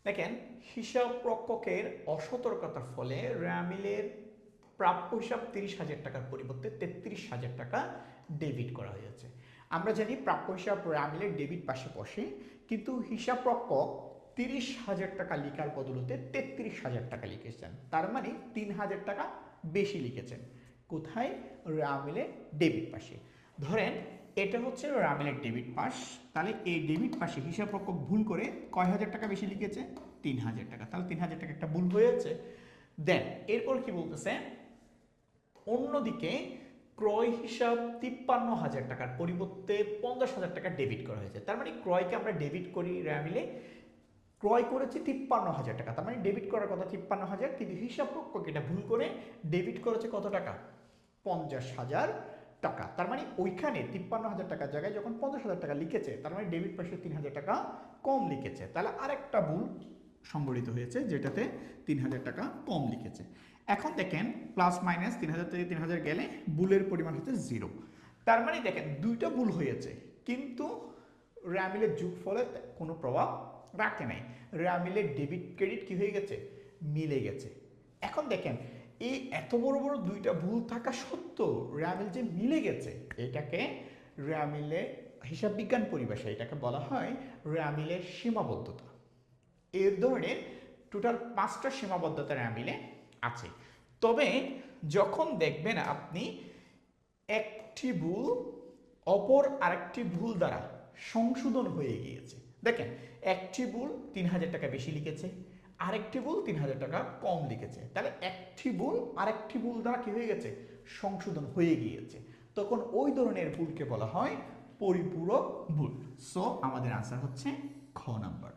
দেখেন, হিসাব রক্ষকের অসতর্কতার ফলে রামিলের প্রাপ্য হিসাব 30,000 টাকার পরিবর্তে 33,000 টাকা ডেবিট করা হয়েছে। আমরা জানি প্রাপ্য হিসাব রামিলের ডেবিট পাশে বসে, কিন্তু হিসাব রক্ষক 30,000 টাকা লিখার বদলতে 33,000 টাকা লিখেছেন, তার মানে 3,000 টাকা বেশি লিখেছেন। কোথায়? রামিলের ডেবিট পাশে। ধরেন এটা হচ্ছে রামিলের ডেবিট পাস, তাহলে এই ডেবিট পাশে হিসাব রক্ষক ভুল করে কয় হাজার টাকা বেশি লিখেছে? 3,000 টাকা। তাহলে 3,000 টাকা একটা ভুল হয়েছে। দেন এরপর কি বলতেছে, অন্যদিকে ক্রয় হিসাব 53,000 টাকার পরিবর্তে 50,000 টাকা ডেবিট করা হয়েছে। তার মানে ক্রয়কে আমরা ডেবিট করি রামিলে, ক্রয় করেছে 53,000 টাকা, তার মানে ডেবিট করার কথা 53,000, কিন্তু হিসাব রক্ষক এটা ভুল করে ডেবিট করেছে কত টাকা? 50,000 টাকা। তার মানে ওইখানে 53,000 টাকার জায়গায় যখন 50,000 টাকা লিখেছে, তার মানে ডেবিট পাশে 3,000 টাকা কম লিখেছে। তাহলে আরেকটা ভুল সংগঠিত হয়েছে, যেটাতে 3,000 টাকা কম লিখেছে। এখন দেখেন প্লাস মাইনাস 3,000 থেকে 3,000 গেলে ভুলের পরিমাণ হচ্ছে 0। তার মানে দেখেন দুইটা ভুল হয়েছে, কিন্তু রামিলের যোগফলে কোনো প্রভাব রাখে নাই। রামিলের ডেবিট ক্রেডিট কি হয়ে গেছে? মিলে গেছে। এখন দেখেন এই এত বড় বড় দুইটা ভুল থাকা সত্ত্বেও রামিল যে মিলে গেছে, এটাকে রামিলের হিসাব বিজ্ঞান পরিভাষায় এটাকে বলা হয় রামিলের সীমাবদ্ধতা। এর ধরনের টোটাল 5টা সীমাবদ্ধতা রামিলে আছে। তবে যখন দেখবেন আপনি একটি ভুল অপর আরেকটি ভুল দ্বারা সংশোধন হয়ে গিয়েছে, দেখেন একটি ভুল 3,000 টাকা বেশি লিখেছে, আরেকটি ভুল 3,000 টাকা কম লিখেছে, তাহলে একটি ভুল আরেকটি ভুল দ্বারা কি হয়ে গেছে? সংশোধন হয়ে গিয়েছে। তখন ওই ধরনের ভুলকে বলা হয় পরিপূরক ভুল। সো আমাদের আনসার হচ্ছে খ নাম্বার।